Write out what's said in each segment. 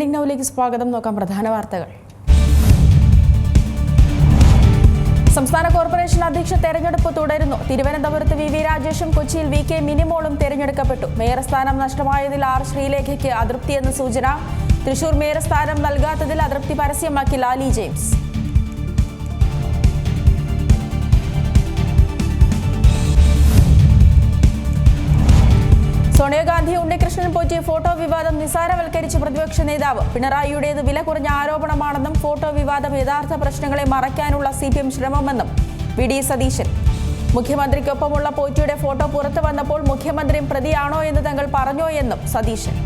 Trending നൗവിലേക്ക് സ്വാഗതം. നോക്കാം പ്രധാന വാർത്തകൾ. സംസ്ഥാന കോർപ്പറേഷൻ അധ്യക്ഷ തെരഞ്ഞെടുപ്പ് തുടരുന്നു. തിരുവനന്തപുരത്ത് വി രാജേഷും കൊച്ചിയിൽ VK മിനിമോളും തെരഞ്ഞെടുക്കപ്പെട്ടു. മേയർ സ്ഥാനം നഷ്ടമായതിൽ R ശ്രീലേഖയ്ക്ക് അതൃപ്തിയെന്ന് സൂചന. തൃശൂർ മേയർ സ്ഥാനം നൽകാത്തതിൽ അതൃപ്തി പരസ്യമാക്കി ലാലി ജെയിംസ്. സോണിയാഗാന്ധി ഉണ്ണികൃഷ്ണൻ പോറ്റിയ ഫോട്ടോ വിവാദം നിസാരവൽക്കരിച്ച് പ്രതിപക്ഷ നേതാവ്. പിണറായിയുടേത് വില കുറഞ്ഞ ആരോപണമാണെന്നും ഫോട്ടോ വിവാദം യഥാർത്ഥ പ്രശ്നങ്ങളെ മറയ്ക്കാനുള്ള CPM ശ്രമമെന്നും VD സതീശൻ. മുഖ്യമന്ത്രിക്കൊപ്പമുള്ള പോറ്റിയുടെ ഫോട്ടോ പുറത്തു വന്നപ്പോൾ മുഖ്യമന്ത്രിയും പ്രതിയാണോ എന്ന് തങ്ങൾ പറഞ്ഞോ എന്നും സതീശൻ.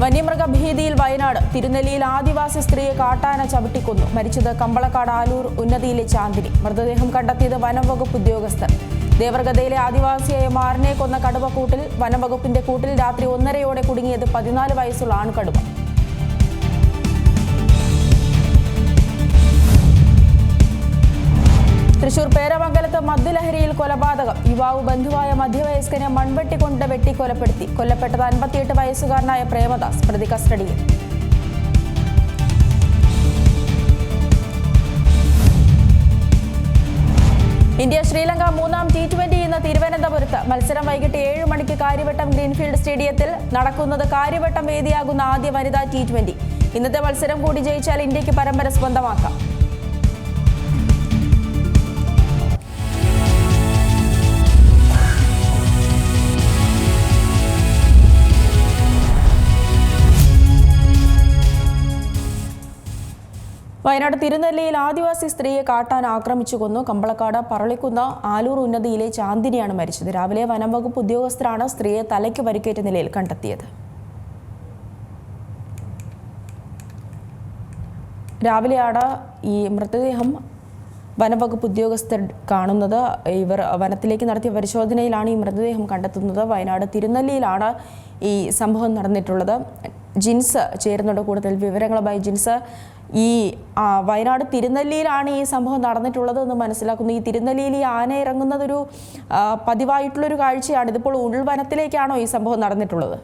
വന്യമൃഗഭീതിയിൽ വയനാട്. തിരുനെല്ലിയിൽ ആദിവാസി സ്ത്രീയെ കാട്ടാന ചവിട്ടിക്കൊന്നു. മരിച്ചത് കമ്പളക്കാട് ആലൂർ ഉന്നതിയിലെ ചാന്ദിനി. മൃതദേഹം കണ്ടെത്തിയത് വനംവകുപ്പ് ഉദ്യോഗസ്ഥർ. ദേവർഗതയിലെ ആദിവാസിയായ മാറിനെ കൊന്ന കടുവക്കൂട്ടിൽ വനംവകുപ്പിന്റെ കൂട്ടിൽ രാത്രി 1:30 കുടുങ്ങിയത് 14 വയസ്സുള്ള ആൺകടുവ. തൃശൂർ പേരമംഗലത്ത് മദ്യലഹരിയിൽ കൊലപാതകം. യുവാവ് ബന്ധുവായ മധ്യവയസ്കനെ മൺവെട്ടിക്കൊണ്ട് വെട്ടിക്കൊലപ്പെടുത്തി. കൊല്ലപ്പെട്ടത് 58 വയസ്സുകാരനായ പ്രേമദാസ്. പ്രതി കസ്റ്റഡിയിൽ. ഇന്ത്യ ശ്രീലങ്ക മൂന്നാം T20 ഇന്ന് തിരുവനന്തപുരത്ത്. മത്സരം വൈകിട്ട് 7 മണിക്ക് കാര്യവട്ടം ഗ്രീൻഫീൽഡ് സ്റ്റേഡിയത്തിൽ നടക്കുന്നത്. കാര്യവട്ടം വേദിയാകുന്ന ആദ്യ വനിതാ T20. ഇന്നത്തെ മത്സരം കൂടി ജയിച്ചാൽ ഇന്ത്യക്ക് പരമ്പര സ്വന്തമാക്കാം. വയനാട് തിരുനെല്ലിയിൽ ആദിവാസി സ്ത്രീയെ കാട്ടാൻ ആക്രമിച്ചു കൊന്നു. കമ്പളക്കാട് പറളിക്കുന്ന് ആലൂർ ഉന്നതിയിലെ ചാന്ദിനിയാണ് മരിച്ചത്. രാവിലെ വനംവകുപ്പ് ഉദ്യോഗസ്ഥരാണ് സ്ത്രീയെ തലയ്ക്ക് പരിക്കേറ്റ നിലയിൽ കണ്ടെത്തിയത്. രാവിലെയാണ് ഈ മൃതദേഹം വനംവകുപ്പ് ഉദ്യോഗസ്ഥർ കാണുന്നത്. ഇവർ വനത്തിലേക്ക് നടത്തിയ പരിശോധനയിലാണ് ഈ മൃതദേഹം കണ്ടെത്തുന്നത്. വയനാട് തിരുനെല്ലിയിലാണ് ഈ സംഭവം നടന്നിട്ടുള്ളത്. ജിൻസ് ചേരുന്നുണ്ട് കൂടുതൽ വിവരങ്ങളുമായി. ജിൻസ്, ഈ വയനാട് തിരുനെല്ലിയിലാണ് ഈ സംഭവം നടന്നിട്ടുള്ളത് എന്ന് മനസ്സിലാക്കുന്നു. ഈ തിരുനെല്ലിയിൽ ഈ ആന ഇറങ്ങുന്നതൊരു പതിവായിട്ടുള്ളൊരു കാഴ്ചയാണ്. ഇതിപ്പോൾ ഉൾവനത്തിലേക്കാണോ ഈ സംഭവം നടന്നിട്ടുള്ളത്?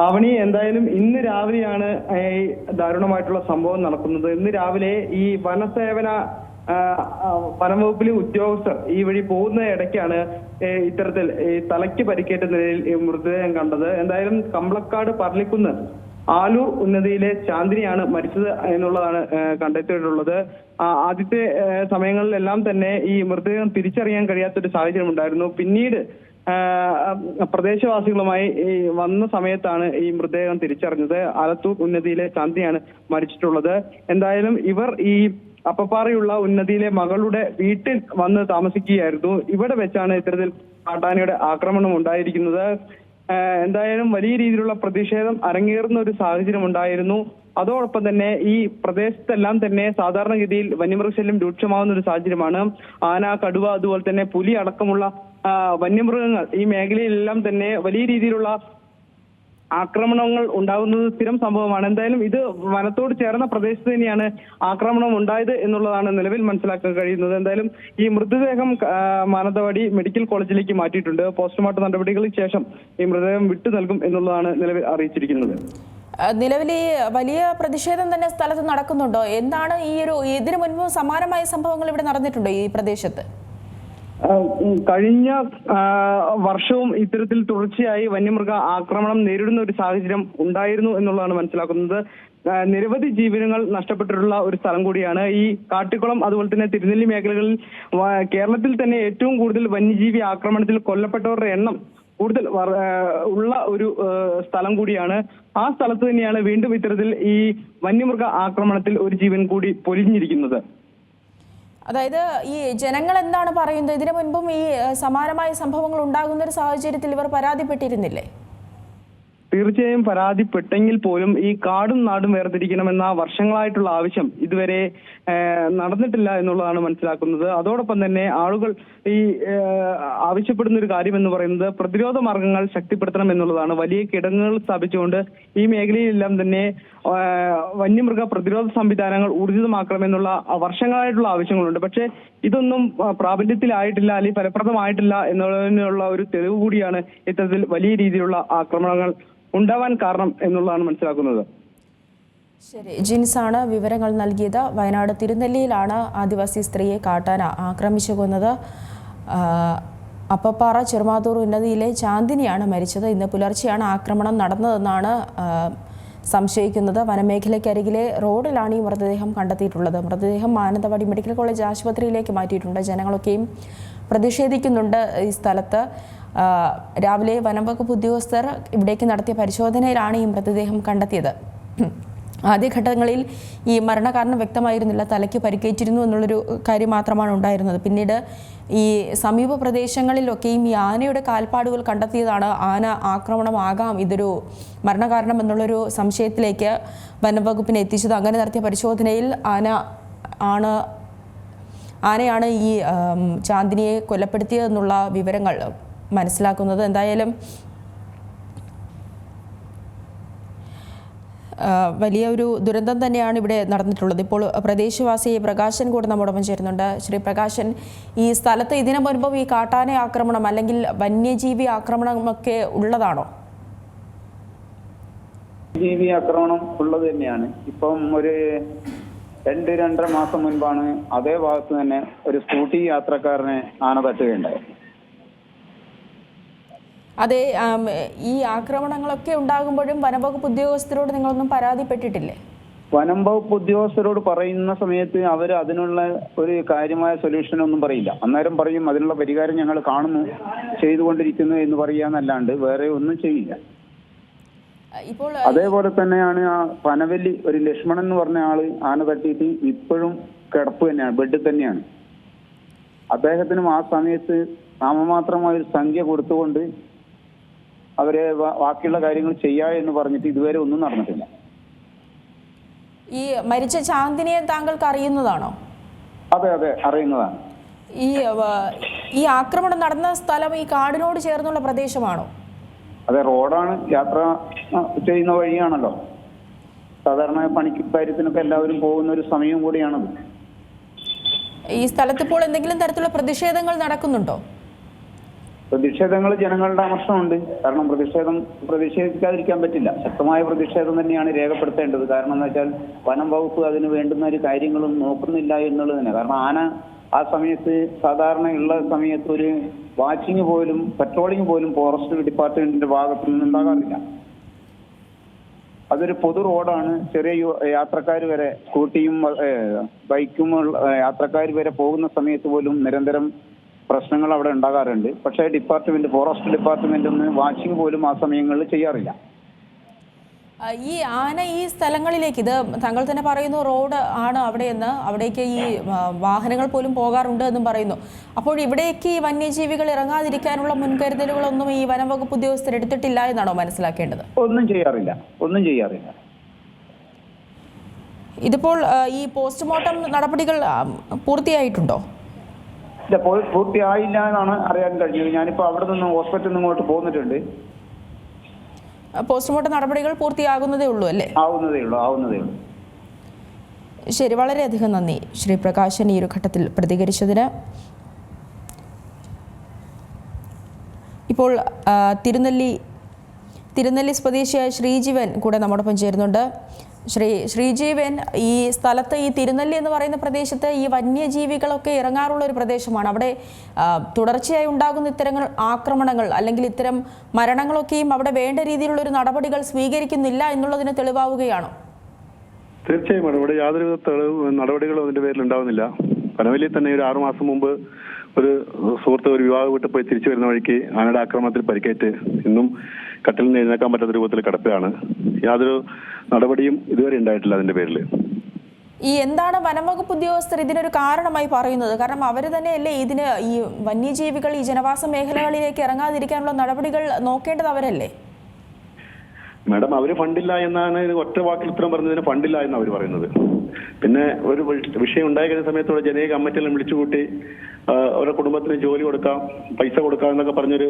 ആവണി, എന്തായാലും ഇന്ന് രാവിലെയാണ് ഈ ദാരുണമായിട്ടുള്ള സംഭവം നടക്കുന്നത്. ഇന്ന് രാവിലെ ഈ വനംവകുപ്പിലെ ഉദ്യോഗസ്ഥർ ഈ വഴി പോകുന്ന ഇടയ്ക്കാണ് ഇത്തരത്തിൽ ഈ തലയ്ക്ക് പരിക്കേറ്റ നിലയിൽ ഈ മൃതദേഹം കണ്ടത്. എന്തായാലും കമ്പളക്കാട് പറളിക്കുന്ന് ആലൂർ ഉന്നതിയിലെ ചാന്ദിനിയാണ് മരിച്ചത് എന്നുള്ളതാണ് കണ്ടെത്തിയിട്ടുള്ളത്. ആദ്യത്തെ സമയങ്ങളിലെല്ലാം തന്നെ ഈ മൃതദേഹം തിരിച്ചറിയാൻ കഴിയാത്തൊരു സാഹചര്യം ഉണ്ടായിരുന്നു. പിന്നീട് പ്രദേശവാസികളുമായി വന്ന സമയത്താണ് ഈ മൃതദേഹം തിരിച്ചറിഞ്ഞത്. ആലത്തൂർ ഉന്നതിയിലെ ചാന്ദിനിയാണ് മരിച്ചിട്ടുള്ളത്. എന്തായാലും ഇവർ ഈ അപ്പപ്പാറയുള്ള ഉന്നതിയിലെ മകളുടെ വീട്ടിൽ വന്ന് താമസിക്കുകയായിരുന്നു. ഇവിടെ വെച്ചാണ് ഇത്തരത്തിൽ കാട്ടാനയുടെ ആക്രമണം ഉണ്ടായിരിക്കുന്നത്. എന്തായാലും വലിയ രീതിയിലുള്ള പ്രതിഷേധം അരങ്ങേറുന്ന ഒരു സാഹചര്യം ഉണ്ടായിരുന്നു. അതോടൊപ്പം തന്നെ ഈ പ്രദേശത്തെല്ലാം തന്നെ സാധാരണഗതിയിൽ വന്യമൃഗശല്യം രൂക്ഷമാകുന്ന ഒരു സാഹചര്യമാണ്. ആന, കടുവ, അതുപോലെ തന്നെ പുലി അടക്കമുള്ള വന്യമൃഗങ്ങൾ ഈ മേഖലയിലെല്ലാം തന്നെ വലിയ രീതിയിലുള്ള ആക്രമണങ്ങൾ ഉണ്ടാകുന്നത് സ്ഥിരം സംഭവമാണ്. എന്തായാലും ഇത് വനത്തോട് ചേർന്ന പ്രദേശത്ത് തന്നെയാണ് ആക്രമണം ഉണ്ടായത് എന്നുള്ളതാണ് നിലവിൽ മനസ്സിലാക്കാൻ കഴിയുന്നത്. എന്തായാലും ഈ മൃതദേഹം മാനന്തവാടി മെഡിക്കൽ കോളേജിലേക്ക് മാറ്റിയിട്ടുണ്ട്. പോസ്റ്റ്മോർട്ടം നടപടികൾക്ക് ശേഷം ഈ മൃതദേഹം വിട്ടു നൽകും എന്നുള്ളതാണ് നിലവിൽ അറിയിച്ചിരിക്കുന്നത്. നിലവിൽ ഈ വലിയ പ്രതിഷേധം തന്നെ സ്ഥലത്ത് നടക്കുന്നുണ്ടോ? എന്താണ് ഇതിനു മുൻപ് സമാനമായ സംഭവങ്ങൾ ഇവിടെ നടന്നിട്ടുണ്ടോ ഈ പ്രദേശത്ത്? കഴിഞ്ഞ വർഷവും ഇത്തരത്തിൽ തുടർച്ചയായി വന്യമൃഗ ആക്രമണം നേരിടുന്ന ഒരു സാഹചര്യം ഉണ്ടായിരുന്നു എന്നുള്ളതാണ് മനസ്സിലാക്കുന്നത്. നിരവധി ജീവനുകൾ നഷ്ടപ്പെട്ടിട്ടുള്ള ഒരു സ്ഥലം കൂടിയാണ് ഈ കാട്ടിക്കുളം. അതുപോലെ തന്നെ തിരുനെല്ലി മേഖലകളിൽ കേരളത്തിൽ തന്നെ ഏറ്റവും കൂടുതൽ വന്യജീവി ആക്രമണത്തിൽ കൊല്ലപ്പെട്ടവരുടെ എണ്ണം കൂടുതൽ ഉള്ള ഒരു സ്ഥലം കൂടിയാണ്. ആ സ്ഥലത്ത് തന്നെയാണ് വീണ്ടും ഇത്തരത്തിൽ ഈ വന്യമൃഗ ആക്രമണത്തിൽ ഒരു ജീവൻ കൂടി പൊലിഞ്ഞിരിക്കുന്നത്. അതായത് ഈ ജനങ്ങൾ എന്താണ് പറയുന്നത്? ഇതിനു മുൻപും ഈ സമാനമായ സംഭവങ്ങൾ ഉണ്ടാകുന്ന ഒരു സാഹചര്യത്തിൽ ഇവർ പരാതിപ്പെട്ടിരുന്നില്ലേ? തീർച്ചയായും പരാതിപ്പെട്ടെങ്കിൽ പോലും ഈ കാടും നാടും വേർതിരിക്കണമെന്ന വർഷങ്ങളായിട്ടുള്ള ആവശ്യം ഇതുവരെ നടന്നിട്ടില്ല എന്നുള്ളതാണ് മനസ്സിലാക്കുന്നത്. അതോടൊപ്പം തന്നെ ആളുകൾ ഈ ആവശ്യപ്പെടുന്ന ഒരു കാര്യം എന്ന് പറയുന്നത് പ്രതിരോധ മാർഗങ്ങൾ ശക്തിപ്പെടുത്തണം എന്നുള്ളതാണ്. വലിയ കിടങ്ങുകൾ സ്ഥാപിച്ചുകൊണ്ട് ഈ മേഖലയിലെല്ലാം തന്നെ വന്യമൃഗ പ്രതിരോധ സംവിധാനങ്ങൾ ഊർജിതമാക്കണമെന്നുള്ള വർഷങ്ങളായിട്ടുള്ള ആവശ്യങ്ങളുണ്ട്. പക്ഷേ ഇതൊന്നും പ്രാബല്യത്തിലായിട്ടില്ല, അല്ലെങ്കിൽ ഫലപ്രദമായിട്ടില്ല എന്നുള്ളതിനുള്ള ഒരു തെളിവ് കൂടിയാണ് ഇത്തരത്തിൽ വലിയ രീതിയിലുള്ള ആക്രമണങ്ങൾ ഉണ്ടാവാൻ കാരണം എന്നുള്ളതാണ് മനസ്സിലാക്കുന്നത്. ശരി, ജിൻസാണ് വിവരങ്ങൾ നൽകിയത്. വയനാട് തിരുനെല്ലിയിലാണ് ആദിവാസി സ്ത്രീയെ കാട്ടാന ആക്രമിച്ചു കൊന്നത്. അപ്പപ്പാറ ചെറുമാത്തൂർ ഉന്നതിയിലെ ചാന്ദിനിയാണ് മരിച്ചത്. ഇന്ന് പുലർച്ചെയാണ് ആക്രമണം നടന്നതെന്നാണ് സംശയിക്കുന്നത്. വനമേഖലയ്ക്കരികിലെ റോഡിലാണ് ഈ മൃതദേഹം കണ്ടെത്തിയിട്ടുള്ളത്. മൃതദേഹം മാനന്തവാടി മെഡിക്കൽ കോളേജ് ആശുപത്രിയിലേക്ക് മാറ്റിയിട്ടുണ്ട്. ജനങ്ങളൊക്കെയും പ്രതിഷേധിക്കുന്നുണ്ട് ഈ സ്ഥലത്ത്. രാവിലെ വനംവകുപ്പ് ഉദ്യോഗസ്ഥർ ഇവിടേക്ക് നടത്തിയ പരിശോധനയിലാണ് ഈ മൃതദേഹം കണ്ടെത്തിയത്. ആദ്യഘട്ടങ്ങളിൽ ഈ മരണകാരണം വ്യക്തമായിരുന്നില്ല, തലയ്ക്ക് പരിക്കേറ്റിരുന്നു എന്നുള്ളൊരു കാര്യം മാത്രമാണ് ഉണ്ടായിരുന്നത്. പിന്നീട് ഈ സമീപ പ്രദേശങ്ങളിലൊക്കെയും ഈ ആനയുടെ കാൽപ്പാടുകൾ കണ്ടെത്തിയതാണ് ആന ആക്രമണമാകാം ഇതൊരു മരണകാരണം എന്നുള്ളൊരു സംശയത്തിലേക്ക് വനംവകുപ്പിനെ എത്തിച്ചത്. അങ്ങനെ നടത്തിയ പരിശോധനയിൽ ആനയാണ് ഈ ചാന്ദിനിയെ കൊലപ്പെടുത്തിയതെന്നുള്ള വിവരങ്ങൾ മനസ്സിലാക്കുന്നത്. എന്തായാലും വലിയ ഒരു ദുരന്തം തന്നെയാണ് ഇവിടെ നടന്നിട്ടുള്ളത്. ഇപ്പോൾ പ്രദേശവാസി പ്രകാശൻ കൂടെ നമ്മോടൊപ്പം ചേരുന്നുണ്ട്. ശ്രീ പ്രകാശൻ, ഈ സ്ഥലത്ത് ഇതിനു മുൻപും ഈ കാട്ടാന ആക്രമണം അല്ലെങ്കിൽ വന്യജീവി ആക്രമണമൊക്കെ ഉള്ളതാണോ? ജീവി ആക്രമണം ഉള്ളത് തന്നെയാണ്. ഇപ്പം ഒരു 2-2.5 മാസം മുൻപാണ് അതേ ഭാഗത്ത് തന്നെ ഒരു സ്കൂട്ടി യാത്രക്കാരനെ ആന തട്ടുകയുണ്ടായി. അതെ, ഈ ആക്രമണങ്ങളൊക്കെ ഉണ്ടാകുമ്പോഴും വനംവകുപ്പ് ഉദ്യോഗസ്ഥരോട് നിങ്ങളൊന്നും പരാതിപ്പെട്ടിട്ടില്ലേ? വനം വകുപ്പ് ഉദ്യോഗസ്ഥരോട് പറയുന്ന സമയത്ത് അവർ അതിനുള്ള ഒരു കാര്യമായ സൊല്യൂഷൻ ഒന്നും പറയില്ല. അന്നേരം പറയും അതിനുള്ള പരിഹാരം ഞങ്ങൾ കാണുന്നു, ചെയ്തുകൊണ്ടിരിക്കുന്നു എന്ന് പറയാന്നല്ലാണ്ട് വേറെ ഒന്നും ചെയ്യില്ല. ഇപ്പോൾ അതേപോലെ തന്നെയാണ് ആ പനവല്ലി ഒരു ലക്ഷ്മണൻ എന്ന് പറഞ്ഞ ആള് ആന തട്ടിയിട്ട് ഇപ്പോഴും കിടപ്പ് തന്നെയാണ്, ബെഡിൽ തന്നെയാണ്. അദ്ദേഹത്തിനും ആ സമയത്ത് നാമമാത്രമായ ഒരു സംഖ്യ കൊടുത്തുകൊണ്ട് അവരെ ബാക്കിയുള്ള കാര്യങ്ങൾ ചെയ്യാ എന്ന് പറഞ്ഞിട്ട് ഇതുവരെ ഒന്നും നടന്നിട്ടില്ല. ഈ മരിച്ച ചാന്ദിനിയെ താങ്കൾക്ക് അറിയുന്നതാണോ? അതെ അതെ, അറിയുന്നതാണ്. ഈ ആക്രമണം നടന്ന സ്ഥലം ഈ കാടിനോട് ചേർന്നുള്ള പ്രദേശമാണോ? അതെ, റോഡാണ്, യാത്ര ചെയ്യുന്ന വഴിയാണല്ലോ. സാധാരണ പണിക്ക് കാര്യത്തിനൊക്കെ എല്ലാവരും പോകുന്ന ഒരു സമയം കൂടിയാണത്. ഈ സ്ഥലത്ത് ഇപ്പോൾ എന്തെങ്കിലും തരത്തിലുള്ള പ്രതിഷേധങ്ങൾ നടക്കുന്നുണ്ടോ? പ്രതിഷേധങ്ങൾ ജനങ്ങളുടെ അമർഷമുണ്ട്. കാരണം പ്രതിഷേധിക്കാതിരിക്കാൻ പറ്റില്ല. ശക്തമായ പ്രതിഷേധം തന്നെയാണ് രേഖപ്പെടുത്തേണ്ടത്. കാരണം എന്താ വെച്ചാൽ വനം വകുപ്പ് അതിന് വേണ്ടുന്ന ഒരു കാര്യങ്ങളും നോക്കുന്നില്ല എന്നുള്ളത് തന്നെ. കാരണം ആന ആ സമയത്ത് സാധാരണ ഉള്ള സമയത്ത് ഒരു വാച്ചിങ് പോലും പട്രോളിങ് പോലും ഫോറസ്റ്റ് ഡിപ്പാർട്ട്മെന്റിന്റെ ഭാഗത്തു നിന്നുണ്ടാകാറില്ല. അതൊരു പൊതു റോഡാണ്. ചെറിയ യാത്രക്കാർ വരെ സ്കൂട്ടിയും ബൈക്കും യാത്രക്കാർ വരെ പോകുന്ന സമയത്ത് പോലും നിരന്തരം പ്രശ്നങ്ങൾ അവിടെ ഉണ്ടാകാറുണ്ട്. പക്ഷേ ഫോറസ്റ്റ് ഡിപ്പാർട്ട്മെന്റ് ഒന്നും വാച്ചിങ് പോലും ആ സമയങ്ങളിൽ ചെയ്യാറില്ല. ഈ ആന ഈ സ്ഥലങ്ങളിലേക്ക്, ഇത് താങ്കൾ തന്നെ പറയുന്നു റോഡ് ആണ് അവിടെയെന്ന്, അവിടേക്ക് ഈ വാഹനങ്ങൾ പോലും പോകാറുണ്ട് എന്നും പറയുന്നു. അപ്പോൾ ഇവിടേക്ക് ഈ വന്യജീവികൾ ഇറങ്ങാതിരിക്കാനുള്ള മുൻകരുതലുകളൊന്നും ഈ വനം വകുപ്പ് ഉദ്യോഗസ്ഥർ എടുത്തിട്ടില്ല എന്നാണോ മനസ്സിലാക്കേണ്ടത്? ഒന്നും ചെയ്യാറില്ല. ഇതിപ്പോൾ ഈ പോസ്റ്റ്മോർട്ടം നടപടികൾ പൂർത്തിയായിട്ടുണ്ടോ? ഇല്ല, പൂർത്തിയായില്ല എന്നാണ് അറിയാൻ കഴിഞ്ഞത്. ഞാനിപ്പോ അവിടെ നിന്ന് ഹോസ്പിറ്റലിൽ നിന്ന് ഇങ്ങോട്ട് പോന്നിട്ടുണ്ട്. പോസ്റ്റ്മോർട്ടം നടപടികൾ പൂർത്തിയാകുന്നതേ ഉള്ളൂ അല്ലേ? ആവുന്നതേ ഉള്ളൂ. ശരി, വളരെയധികം നന്ദി ശ്രീ പ്രകാശൻ ഈ ഒരു ഘട്ടത്തിൽ പ്രതികരിച്ചതിന്. ഇപ്പോൾ തിരുനെല്ലി സ്വദേശിയായ ശ്രീജീവൻ കൂടെ നമ്മോടൊപ്പം ചേരുന്നുണ്ട്. ശ്രീജീവൻ, ഈ സ്ഥലത്ത് ഈ തിരുനെല്ലി എന്ന് പറയുന്ന പ്രദേശത്ത് ഈ വന്യജീവികളൊക്കെ ഇറങ്ങാറുള്ള ഒരു പ്രദേശമാണ്. അവിടെ തുടർച്ചയായി ഉണ്ടാകുന്ന ഇത്തരം ആക്രമണങ്ങൾ അല്ലെങ്കിൽ ഇത്തരം മരണങ്ങളൊക്കെയും അവിടെ വേണ്ട രീതിയിലുള്ള ഒരു നടപടികൾ സ്വീകരിക്കുന്നില്ല എന്നുള്ളതിന് തെളിവാവുകയാണോ? തീർച്ചയായും ഇവിടെ യാതൊരുവിധ നടപടികളും അതിന്റെ പേരിൽ ഉണ്ടാവുന്നില്ല. പനവല്ലിയിൽ തന്നെ ഒരു 6 മാസം മുമ്പ് ഒരു സുഹൃത്ത് ഒരു വിവാഹ വീട്ടിൽ പോയി തിരിച്ചു വരുന്ന വഴിക്ക് ആനയുടെ ആക്രമണത്തിൽ പരിക്കേറ്റ് ഇന്നും കട്ടിൽ നിന്ന് എഴുന്നേക്കാൻ പറ്റാത്ത രൂപത്തിൽ കിടക്കുകയാണ്. യാതൊരു നടപടിയും ഇതുവരെ ഉണ്ടായിട്ടില്ല അതിന്റെ പേരിൽ. ഈ എന്താണ് വനംവകുപ്പ് ഉദ്യോഗസ്ഥർ ഇതിനൊരു കാരണമായി പറയുന്നത്? കാരണം അവർ തന്നെയല്ലേ ഇതിന് ഈ വന്യജീവികൾ ഈ ജനവാസ മേഖലകളിലേക്ക് ഇറങ്ങാതിരിക്കാനുള്ള നടപടികൾ നോക്കേണ്ടത് അവരല്ലേ? മാഡം, അവര് ഫണ്ടില്ല എന്നാണ് ഒറ്റ വാക്കിൽ ഉത്തരം പറഞ്ഞതിന് ഫണ്ടില്ല എന്ന് അവർ പറയുന്നത്. പിന്നെ ഒരു വിഷയം ഉണ്ടായി കഴിഞ്ഞ സമയത്തോടെ ജനകീയ കമ്മിറ്റിയെല്ലാം വിളിച്ചുകൂട്ടി അവരുടെ കുടുംബത്തിന് ജോലി കൊടുക്കാം, പൈസ കൊടുക്കാം എന്നൊക്കെ പറഞ്ഞൊരു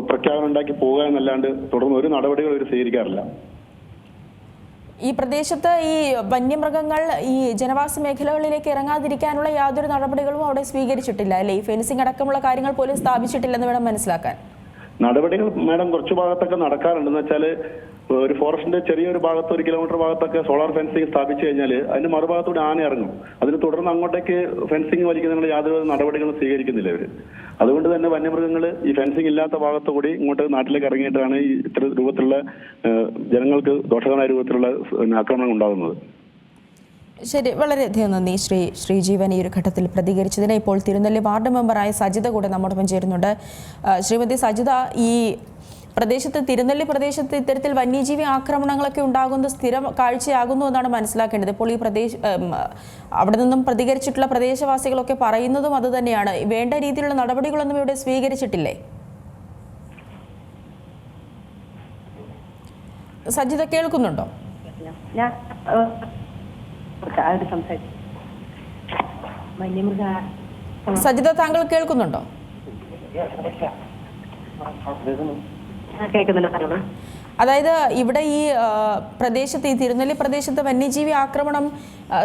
പ്രഖ്യാപനം ഉണ്ടാക്കി പോകുക എന്നല്ലാണ്ട് തുടർന്ന് ഒരു നടപടികൾ അവർ സ്വീകരിക്കാറില്ല. ഈ പ്രദേശത്ത് ഈ വന്യമൃഗങ്ങൾ ഈ ജനവാസ മേഖലകളിലേക്ക് ഇറങ്ങാതിരിക്കാനുള്ള യാതൊരു നടപടികളും അവിടെ സ്വീകരിച്ചിട്ടില്ല അല്ലേ? ഈ ഫെൻസിംഗ് അടക്കമുള്ള കാര്യങ്ങൾ പോലും സ്ഥാപിച്ചിട്ടില്ലെന്ന് വേണം മനസ്സിലാക്കാൻ. നടപടികൾ മാഡം കുറച്ച് ഭാഗത്തൊക്കെ നടക്കാറുണ്ടെന്ന് വെച്ചാൽ ഒരു ഫോറസ്റ്റിന്റെ ചെറിയൊരു ഭാഗത്ത് 1 കിലോമീറ്റർ ഭാഗത്തൊക്കെ സോളാർ ഫെൻസിങ് സ്ഥാപിച്ചു കഴിഞ്ഞാൽ അതിന് മറുഭാഗത്തൂടെ ആന ഇറങ്ങും. അതിന് തുടർന്ന് അങ്ങോട്ടേക്ക് ഫെൻസിങ് വലിക്കുന്നതിനുള്ള യാതൊരു നടപടികളും സ്വീകരിക്കുന്നില്ല ഇവര്. അതുകൊണ്ട് തന്നെ വന്യമൃഗങ്ങൾ ഈ ഫെൻസിങ് ഇല്ലാത്ത ഭാഗത്തു കൂടി ഇങ്ങോട്ട് നാട്ടിലേക്ക് ഇറങ്ങിയിട്ടാണ് ഈ ഇത്ര രൂപത്തിലുള്ള ജനങ്ങൾക്ക് ദോഷകരമായ രൂപത്തിലുള്ള ആക്രമണം ഉണ്ടാകുന്നത്. ശരി, വളരെയധികം നന്ദി ശ്രീജീവൻ ഈ ഒരു ഘട്ടത്തിൽ പ്രതികരിച്ചതിന്. ഇപ്പോൾ തിരുനെല്ലി വാർഡ് മെമ്പറായ സജിത കൂടെ നമ്മോടൊപ്പം ചേരുന്നുണ്ട്. ശ്രീമതി സജിത, ഈ പ്രദേശത്ത് തിരുനെല്ലി പ്രദേശത്ത് ഇത്തരത്തിൽ വന്യജീവി ആക്രമണങ്ങളൊക്കെ ഉണ്ടാകുന്നത് സ്ഥിരം കാഴ്ചയാകുന്നു എന്നാണ് മനസ്സിലാക്കേണ്ടത്. ഇപ്പോൾ ഈ അവിടെ നിന്നും പ്രതികരിച്ചിട്ടുള്ള പ്രദേശവാസികളൊക്കെ പറയുന്നതും അത് തന്നെയാണ്. വേണ്ട രീതിയിലുള്ള നടപടികളൊന്നും ഇവിടെ സ്വീകരിച്ചിട്ടില്ലേ? സജിത കേൾക്കുന്നുണ്ടോ? സജിത, താങ്കൾ കേൾക്കുന്നുണ്ടോ? അതായത് ഇവിടെ ഈ പ്രദേശത്ത്, ഈ തിരുനെല്ലി പ്രദേശത്ത് വന്യജീവി ആക്രമണം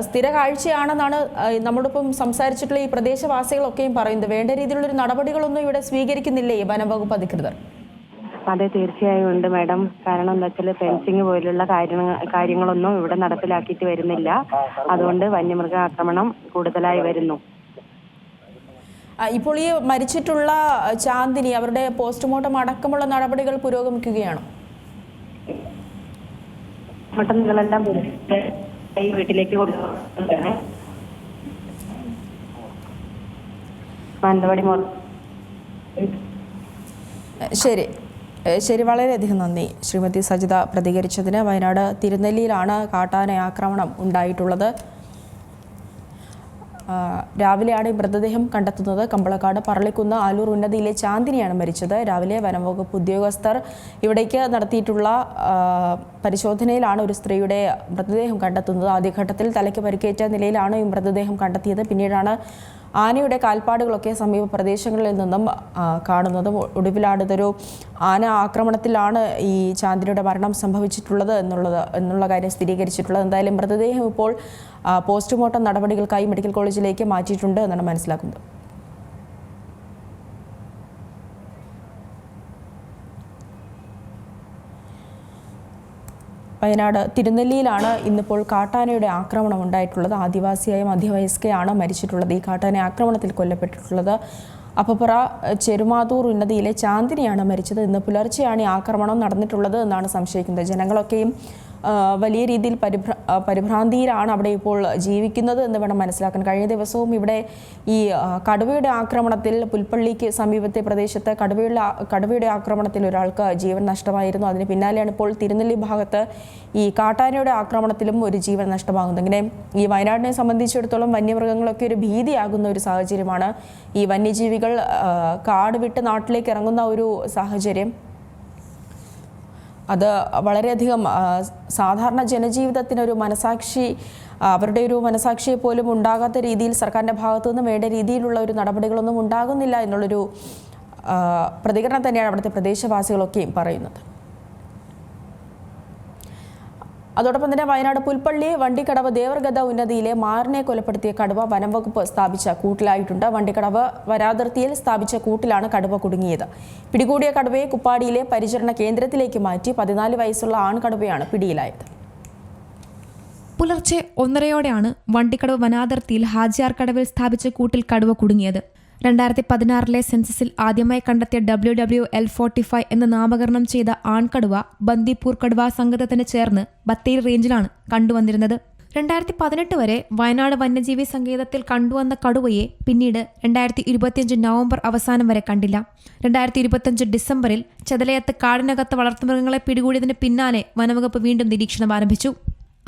സ്ഥിര കാഴ്ചയാണെന്നാണ് നമ്മോടൊപ്പം സംസാരിച്ചിട്ടുള്ള ഈ പ്രദേശവാസികളൊക്കെയും പറയുന്നത്. വേണ്ട രീതിയിലുള്ളൊരു നടപടികളൊന്നും ഇവിടെ സ്വീകരിക്കുന്നില്ലേ ഈ വനംവകുപ്പ് അധികൃതർ? അതെ, തീർച്ചയായും ഉണ്ട് മാഡം. കാരണം എന്താ വെച്ചാൽ ഫെൻസിങ് പോലുള്ള കാര്യങ്ങളൊന്നും ഇവിടെ നടപ്പിലാക്കിയിട്ട് വരുന്നില്ല. അതുകൊണ്ട് വന്യമൃഗ ആക്രമണം കൂടുതലായി വരുന്നു. ഇപ്പോൾ ഈ മരിച്ചിട്ടുള്ള ചാന്ദിനി, അവരുടെ പോസ്റ്റ്മോർട്ടം അടക്കമുള്ള നടപടികൾ പുരോഗമിക്കുകയാണോ? മട്ടന്നുകളെല്ലാം വീട്ടിലേക്ക് കൊണ്ടുപോകുന്നതാണ്. മാനന്തവാടി ശരി, വളരെയധികം നന്ദി ശ്രീമതി സജിത പ്രതികരിച്ചതിന്. വയനാട് തിരുനെല്ലിയിലാണ് കാട്ടാന ആക്രമണം ഉണ്ടായിട്ടുള്ളത്. രാവിലെയാണ് ഈ മൃതദേഹം കണ്ടെത്തുന്നത്. കമ്പളക്കാട് പറളിക്കുന്ന് ആലൂർ ഉന്നതിയിലെ ചാന്ദിനിയാണ് മരിച്ചത്. രാവിലെ വനംവകുപ്പ് ഉദ്യോഗസ്ഥർ ഇവിടേക്ക് നടത്തിയിട്ടുള്ള പരിശോധനയിലാണ് ഒരു സ്ത്രീയുടെ മൃതദേഹം കണ്ടെത്തുന്നത്. ആദ്യഘട്ടത്തിൽ തലയ്ക്ക് പരിക്കേറ്റ നിലയിലാണ് ഈ മൃതദേഹം കണ്ടെത്തിയത്. പിന്നീടാണ് ആനയുടെ കാൽപ്പാടുകളൊക്കെ സമീപ പ്രദേശങ്ങളിൽ നിന്നും കാണുന്നത്. ഒടുവിലാണിതൊരു ആന ആക്രമണത്തിലാണ് ഈ ചാന്ദിനിയുടെ മരണം സംഭവിച്ചിട്ടുള്ളത് എന്നുള്ള കാര്യം സ്ഥിരീകരിച്ചിട്ടുള്ളത്. എന്തായാലും മൃതദേഹം ഇപ്പോൾ പോസ്റ്റ്മോർട്ടം നടപടികൾക്കായി മെഡിക്കൽ കോളേജിലേക്ക് മാറ്റിയിട്ടുണ്ട് എന്നാണ് മനസ്സിലാക്കുന്നത്. വയനാട് തിരുനെല്ലിയിലാണ് ഇന്നിപ്പോൾ കാട്ടാനയുടെ ആക്രമണം ഉണ്ടായിട്ടുള്ളത്. ആദിവാസിയായ മധ്യവയസ്കയാണ് മരിച്ചിട്ടുള്ളത്. ഈ കാട്ടാന ആക്രമണത്തിൽ കൊല്ലപ്പെട്ടിട്ടുള്ളത്. അപ്പപ്പുറ ചെരുമാതൂർ ഉന്നതിയിലെ ചാന്ദിനിയാണ് മരിച്ചത്. ഇന്ന് പുലർച്ചെയാണ് ഈ ആക്രമണം നടന്നിട്ടുള്ളത് എന്നാണ് സംശയിക്കുന്നത്. ജനങ്ങളൊക്കെയും വലിയ രീതിയിൽ പരിഭ്രാന്തിയിലാണ് അവിടെ ഇപ്പോൾ ജീവിക്കുന്നത് എന്ന് വേണം മനസ്സിലാക്കാൻ. കഴിഞ്ഞ ദിവസവും ഇവിടെ ഈ കടുവയുടെ ആക്രമണത്തിൽ പുൽപ്പള്ളിക്ക് സമീപത്തെ പ്രദേശത്ത് കടുവയുടെ ആക്രമണത്തിൽ ഒരാൾക്ക് ജീവൻ നഷ്ടമായിരുന്നു. അതിന് പിന്നാലെയാണ് ഇപ്പോൾ തിരുനെല്ലി ഭാഗത്ത് ഈ കാട്ടാനയുടെ ആക്രമണത്തിലും ഒരു ജീവൻ നഷ്ടമാകുന്നത്. ഇങ്ങനെ ഈ വയനാടിനെ സംബന്ധിച്ചിടത്തോളം വന്യമൃഗങ്ങളൊക്കെ ഒരു ഭീതിയാകുന്ന ഒരു സാഹചര്യമാണ്. ഈ വന്യജീവികൾ കാട് വിട്ട് നാട്ടിലേക്ക് ഇറങ്ങുന്ന ഒരു സാഹചര്യം, അത് വളരെയധികം സാധാരണ ജനജീവിതത്തിനൊരു മനസാക്ഷി, അവരുടെ ഒരു മനസാക്ഷിയെ പോലും ഉണ്ടാകാത്ത രീതിയിൽ സർക്കാരിൻ്റെ ഭാഗത്തു നിന്നും വേണ്ട രീതിയിലുള്ള ഒരു നടപടികളൊന്നും ഉണ്ടാകുന്നില്ല എന്നുള്ളൊരു പ്രതികരണം തന്നെയാണ് അവിടുത്തെ പ്രദേശവാസികളൊക്കെയും പറയുന്നത്. അതോടൊപ്പം തന്നെ വയനാട് പുൽപ്പള്ളി വണ്ടിക്കടവ് ദേവർഗത ഉന്നതിയിലെ മാറിനെ കൊലപ്പെടുത്തിയ കടുവ വനംവകുപ്പ് സ്ഥാപിച്ച കൂട്ടിലായിട്ടുണ്ട്. വണ്ടിക്കടവ് വനാതിർത്തിയിൽ സ്ഥാപിച്ച കൂട്ടിലാണ് കടുവ കുടുങ്ങിയത്. പിടികൂടിയ കടുവയെ കുപ്പാടിയിലെ പരിചരണ കേന്ദ്രത്തിലേക്ക് മാറ്റി. 14 വയസ്സുള്ള ആൺകടുവയാണ് പിടിയിലായത്. പുലർച്ചെ 1:30 വണ്ടിക്കടവ് വനാതിർത്തിയിൽ ഹാജിയാർ കടവിൽ സ്ഥാപിച്ച കൂട്ടിൽ കടുവ കുടുങ്ങിയത്. 2016 സെൻസസിൽ ആദ്യമായി കണ്ടെത്തിയ WWL45 എന്ന് നാമകരണം ചെയ്ത ആൺകടുവ ബന്ദിപ്പൂർ കടുവ സങ്കേതത്തിന് ചേർന്ന് ബത്തേരി റേഞ്ചിലാണ് കണ്ടുവന്നിരുന്നത്. 2018 വരെ വയനാട് വന്യജീവി സങ്കേതത്തിൽ കണ്ടുവന്ന കടുവയെ പിന്നീട് 2025 നവംബർ അവസാനം വരെ കണ്ടില്ല. 2025 ഡിസംബറിൽ ചെതലയത്ത് കാടിനകത്ത് വളർത്തുമൃഗങ്ങളെ പിടികൂടിയതിന് പിന്നാലെ വനവകുപ്പ് വീണ്ടും നിരീക്ഷണം ആരംഭിച്ചു.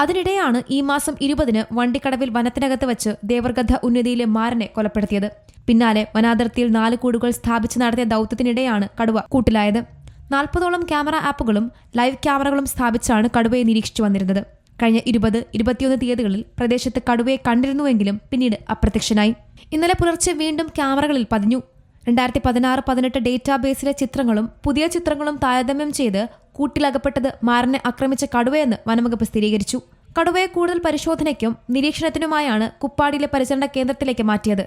അതിനിടെയാണ് ഈ മാസം 20 വണ്ടിക്കടവിൽ വനത്തിനകത്ത് വെച്ച് ദേവർഗദ്ധ ഉന്നതിയിലെ മാറിനെ കൊലപ്പെടുത്തിയത്. പിന്നാലെ വനാതിർത്തിയിൽ 4 കൂടുകൾ സ്ഥാപിച്ച് നടത്തിയ ദൗത്യത്തിനിടെയാണ് കടുവ കൂട്ടിലായത്. 40ഓളം ക്യാമറ ആപ്പുകളും ലൈവ് ക്യാമറകളും സ്ഥാപിച്ചാണ് കടുവയെ നിരീക്ഷിച്ചു വന്നിരുന്നത്. കഴിഞ്ഞ 20, 21 തീയതികളിൽ പ്രദേശത്ത് കടുവയെ കണ്ടിരുന്നുവെങ്കിലും പിന്നീട് അപ്രത്യക്ഷനായി. ഇന്നലെ പുലർച്ചെ വീണ്ടും ക്യാമറകളിൽ പതിഞ്ഞു. 2016-18 ഡേറ്റാബേസിലെ ചിത്രങ്ങളും പുതിയ ചിത്രങ്ങളും താരതമ്യം ചെയ്ത് കൂട്ടിലകപ്പെട്ടത് മാരനെ ആക്രമിച്ച കടുവയെന്ന് വനംവകുപ്പ് സ്ഥിരീകരിച്ചു. കടുവയെ കൂടുതൽ പരിശോധനയ്ക്കും നിരീക്ഷണത്തിനുമായാണ് കുപ്പാടിയിലെ പരിചരണ കേന്ദ്രത്തിലേക്ക് മാറ്റിയത്.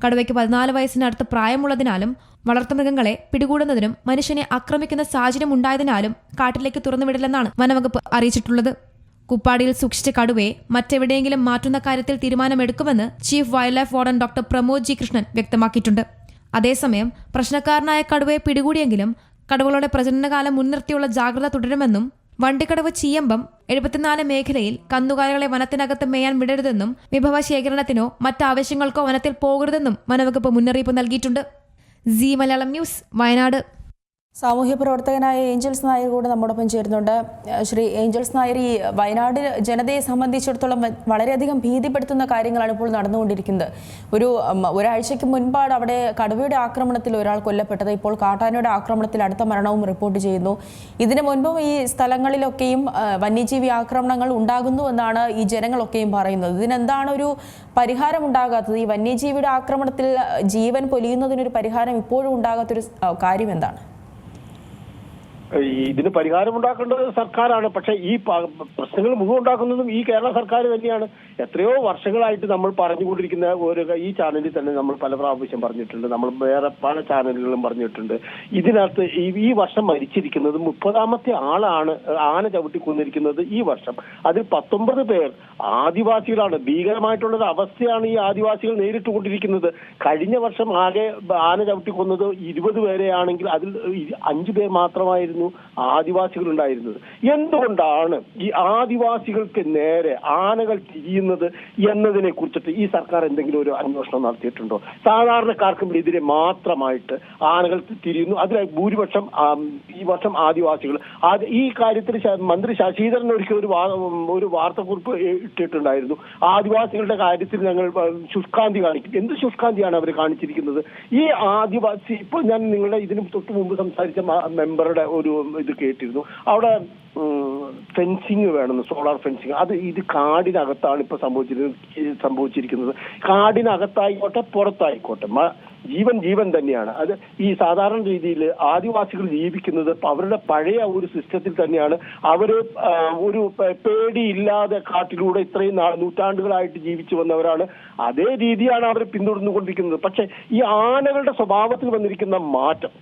കടുവയ്ക്ക് 14 വയസ്സിനടുത്ത് പ്രായമുള്ളതിനാലും വളർത്തുമൃഗങ്ങളെ പിടികൂടുന്നതിനും മനുഷ്യനെ ആക്രമിക്കുന്ന സാഹചര്യം ഉണ്ടായതിനാലും കാട്ടിലേക്ക് തുറന്നുവിടില്ലെന്നാണ് വനംവകുപ്പ് അറിയിച്ചിട്ടുള്ളത്. കുപ്പാടിയിൽ സൂക്ഷിച്ച കടുവയെ മറ്റെവിടെയെങ്കിലും മാറ്റുന്ന കാര്യത്തിൽ തീരുമാനമെടുക്കുമെന്ന് chief wild life warden doctor Pramod G Krishnan വ്യക്തമാക്കിയിട്ടുണ്ട്. അതേസമയം പ്രശ്നക്കാരനായ കടുവയെ പിടികൂടിയെങ്കിലും കടുവകളുടെ പ്രജനനകാലം മുൻനിർത്തിയുള്ള ജാഗ്രത തുടരുമെന്നും വണ്ടിക്കടവ് ചീയമ്പം 74 മേഖലയിൽ കന്നുകാലികളെ വനത്തിനകത്ത് മേയാൻ വിടരുതെന്നും വിഭവ ശേഖരണത്തിനോ മറ്റാവശ്യങ്ങൾക്കോ വനത്തിൽ പോകരുതെന്നും വനവകുപ്പ് മുന്നറിയിപ്പ് നൽകിയിട്ടുണ്ട്. C Malayalam news, Wayanad. സാമൂഹ്യ പ്രവർത്തകനായ ഏഞ്ചൽസ് നായർ കൂടെ നമ്മോടൊപ്പം ചേരുന്നുണ്ട്. ശ്രീ ഏഞ്ചൽസ് നായർ, ഈ വയനാട് ജനതയെ സംബന്ധിച്ചിടത്തോളം വളരെയധികം ഭീതിപ്പെടുത്തുന്ന കാര്യങ്ങളാണ് ഇപ്പോൾ നടന്നുകൊണ്ടിരിക്കുന്നത്. ഒരാഴ്ചയ്ക്ക് മുൻപാണ് അവിടെ കടുവയുടെ ആക്രമണത്തിൽ ഒരാൾ കൊല്ലപ്പെട്ടത്. ഇപ്പോൾ കാട്ടാനയുടെ ആക്രമണത്തിൽ അടുത്ത മരണവും റിപ്പോർട്ട് ചെയ്യുന്നു. ഇതിനു മുൻപും ഈ സ്ഥലങ്ങളിലൊക്കെയും വന്യജീവി ആക്രമണങ്ങൾ ഉണ്ടാകുന്നു എന്നാണ് ഈ ജനങ്ങളൊക്കെയും പറയുന്നത്. ഇതിനെന്താണ് ഒരു പരിഹാരം ഉണ്ടാകാത്തത്? ഈ വന്യജീവിയുടെ ആക്രമണത്തിൽ ജീവൻ പൊലിയുന്നതിനൊരു പരിഹാരം ഇപ്പോഴും ഉണ്ടാകാത്തൊരു കാര്യം എന്താണ്? ഇതിന് പരിഹാരമുണ്ടാക്കേണ്ടത് സർക്കാരാണ്. പക്ഷെ ഈ പ്രശ്നങ്ങൾ മുഴുവൻ ഉണ്ടാക്കുന്നതും ഈ കേരള സർക്കാർ തന്നെയാണ്. എത്രയോ വർഷങ്ങളായിട്ട് നമ്മൾ പറഞ്ഞുകൊണ്ടിരിക്കുന്ന ഈ ചാനലിൽ തന്നെ നമ്മൾ പല പ്രാവശ്യം പറഞ്ഞിട്ടുണ്ട്, നമ്മൾ വേറെ പല ചാനലുകളും പറഞ്ഞിട്ടുണ്ട്. ഇതിനകത്ത് ഈ വർഷം മരിച്ചിരിക്കുന്നത് 30ാമത്തെ ആളാണ് ആന ചവിട്ടി കൊന്നിരിക്കുന്നത് ഈ വർഷം. അതിൽ 19 പേർ ആദിവാസികളാണ്. ഭീകരമായിട്ടുള്ളൊരു അവസ്ഥയാണ് ഈ ആദിവാസികൾ നേരിട്ടുകൊണ്ടിരിക്കുന്നത്. കഴിഞ്ഞ വർഷം ആകെ ആന ചവിട്ടി കൊന്നത് 20 പേരെയാണെങ്കിൽ അതിൽ 5 പേർ മാത്രമായിരുന്നു ആദിവാസികൾ ഉണ്ടായിരുന്നത്. എന്തുകൊണ്ടാണ് ഈ ആദിവാസികൾക്ക് നേരെ ആനകൾ തിരിയുന്നത് എന്നതിനെ കുറിച്ചിട്ട് ഈ സർക്കാർ എന്തെങ്കിലും ഒരു അന്വേഷണം നടത്തിയിട്ടുണ്ടോ? സാധാരണക്കാർക്കും എതിരെ മാത്രമായിട്ട് ആനകൾ തിരിയുന്നു. അതിൽ ഭൂരിപക്ഷം ഈ വർഷം ആദിവാസികൾ. ഈ കാര്യത്തിൽ മന്ത്രി ശശീധരൻ ഒരിക്കൽ ഒരു വാർത്താക്കുറിപ്പ് ഇട്ടിട്ടുണ്ടായിരുന്നു. ആദിവാസികളുടെ കാര്യത്തിൽ ഞങ്ങൾ ശുഷ്കാന്തി കാണിക്കും. എന്ത് ശുഷ്കാന്തിയാണ് അവർ കാണിച്ചിരിക്കുന്നത്? ഈ ആദിവാസി, ഇപ്പോൾ ഞാൻ നിങ്ങളുടെ ഇതിന് തൊട്ട് മുമ്പ് സംസാരിച്ച മെമ്പറുടെ ഒരു ഇത് കേട്ടിരുന്നു. അവിടെ ഫെൻസിങ് വേണമെന്ന്, സോളാർ ഫെൻസിങ്. ഇത് കാടിനകത്താണ് ഇപ്പൊ സംഭവിച്ചിരിക്കുന്നത്. കാടിനകത്തായിക്കോട്ടെ പുറത്തായിക്കോട്ടെ ജീവൻ തന്നെയാണ്. അത് ഈ സാധാരണ രീതിയിൽ ആദിവാസികൾ ജീവിക്കുന്നത് അവരുടെ പഴയ ഒരു സിസ്റ്റത്തിൽ തന്നെയാണ്. അവര് ഒരു പേടിയില്ലാതെ കാട്ടിലൂടെ ഇത്രയും നൂറ്റാണ്ടുകളായിട്ട് ജീവിച്ചു വന്നവരാണ്. അതേ രീതിയാണ് അവർ പിന്തുടർന്നുകൊണ്ടിരിക്കുന്നത്. പക്ഷെ ഈ ആനകളുടെ സ്വഭാവത്തിൽ വന്നിരിക്കുന്ന മാറ്റം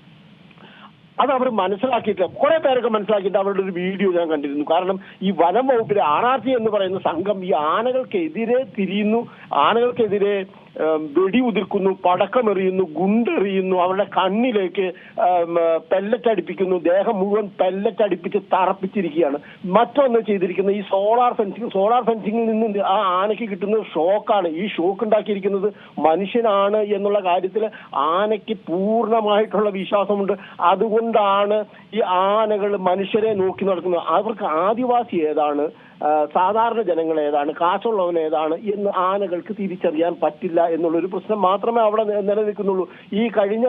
അത് അവർ മനസ്സിലാക്കിയിട്ട്, കുറെ പേരൊക്കെ മനസ്സിലാക്കിയിട്ട് അവരുടെ ഒരു വീഡിയോ ഞാൻ കണ്ടിരുന്നു. കാരണം ഈ വനം വകുപ്പിലെ RRT എന്ന് പറയുന്ന സംഘം ഈ ആനകൾക്കെതിരെ തിരിയുന്നു, ആനകൾക്കെതിരെ വെടിയുതിർക്കുന്നു, പടക്കമെറിയുന്നു, ഗുണ്ടെറിയുന്നു, അവരുടെ കണ്ണിലേക്ക് പെല്ലറ്റ് അടിപ്പിക്കുന്നു, ദേഹം മുഴുവൻ പെല്ലറ്റ് അടിപ്പിച്ച് തറപ്പിച്ചിരിക്കുകയാണ്. മറ്റൊന്ന് ചെയ്തിരിക്കുന്ന ഈ സോളാർ ഫെൻസിങ്ങിൽ നിന്ന് ആ ആനയ്ക്ക് കിട്ടുന്നത് ഷോക്കാണ്. ഈ ഷോക്ക് ഉണ്ടാക്കിയിരിക്കുന്നത് മനുഷ്യനാണ് എന്നുള്ള കാര്യത്തിൽ ആനയ്ക്ക് പൂർണ്ണമായിട്ടുള്ള വിശ്വാസമുണ്ട്. അതുകൊണ്ടാണ് ഈ ആനകൾ മനുഷ്യരെ നോക്കി നടക്കുന്നത്. അവർക്ക് ആദിവാസി ഏതാണ്, സാധാരണ ജനങ്ങൾ ഏതാണ്, കാശുള്ളവൻ ഏതാണ് എന്ന് ആനകൾക്ക് തിരിച്ചറിയാൻ പറ്റില്ല എന്നുള്ളൊരു പ്രശ്നം മാത്രമേ അവിടെ നിലനിൽക്കുന്നുള്ളൂ. ഈ കഴിഞ്ഞ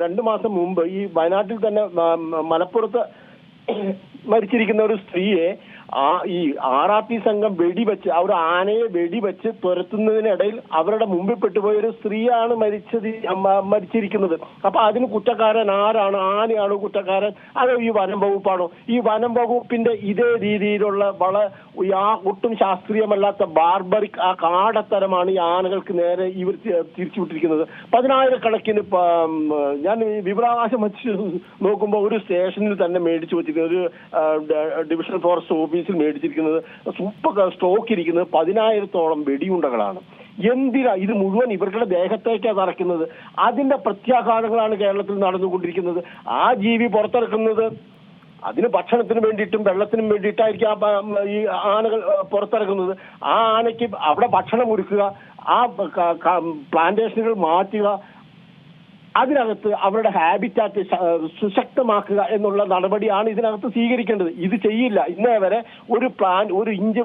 2 മാസം മുമ്പ് ഈ വയനാട്ടിൽ തന്നെ മലപ്പുറത്ത് മരിച്ചിരിക്കുന്ന ഒരു സ്ത്രീയെ ഈ RRT സംഘം വെടിവെച്ച്, അവർ ആനയെ വെടിവെച്ച് തുരത്തുന്നതിനിടയിൽ അവരുടെ മുമ്പിൽ പെട്ടുപോയ ഒരു സ്ത്രീയാണ് മരിച്ചിരിക്കുന്നത്. അപ്പൊ അതിന് കുറ്റക്കാരൻ ആരാണ്? ആനയാണോ കുറ്റക്കാരൻ, അതോ ഈ വനം വകുപ്പാണോ? ഈ വനം വകുപ്പിന്റെ ഇതേ രീതിയിലുള്ള ഒട്ടും ശാസ്ത്രീയമല്ലാത്ത ബാർബറിക് കാടത്തരമാണ് ഈ ആനകൾക്ക് നേരെ ഇവർ തിരിച്ചുവിട്ടിരിക്കുന്നത്. 10,000-കണക്കിന് ഞാൻ വിവരാവകാശം വെച്ച് നോക്കുമ്പോൾ ഒരു സ്റ്റേഷനിൽ തന്നെ മേടിച്ചു വെച്ചിരിക്കുന്നത്, ഒരു ഡിവിഷണൽ ഫോറസ്റ്റ് ഓഫീസിൽ മേടിച്ചിരിക്കുന്നത്, സ്റ്റോക്ക് ഇരിക്കുന്നത് 10,000-ഓളം വെടിയുണ്ടകളാണ്. എന്തിനാ ഇത് മുഴുവൻ ഇവരുടെ ദേഹത്തേക്കാണ് തറയ്ക്കുന്നത്? അതിന്റെ പ്രത്യാഘാതങ്ങളാണ് കേരളത്തിൽ നടന്നുകൊണ്ടിരിക്കുന്നത്. ആ ജീവി പുറത്തിറക്കുന്നത് അതിന് ഭക്ഷണത്തിന് വേണ്ടിയിട്ടും വെള്ളത്തിനും വേണ്ടിയിട്ടായിരിക്കും ഈ ആനകൾ പുറത്തിറക്കുന്നത്. ആ ആനയ്ക്ക് അവിടെ ഭക്ഷണം ഒരുക്കുക, ആ പ്ലാന്റേഷനുകൾ മാറ്റുക, അതിനകത്ത് അവരുടെ ഹാബിറ്റാറ്റ് സുശക്തമാക്കുക എന്നുള്ള നടപടിയാണ് ഇതിനകത്ത് സ്വീകരിക്കേണ്ടത്. ഇത് ചെയ്യില്ല. ഇന്നേ വരെ ഒരു പ്ലാൻ, ഒരു ഇഞ്ച്,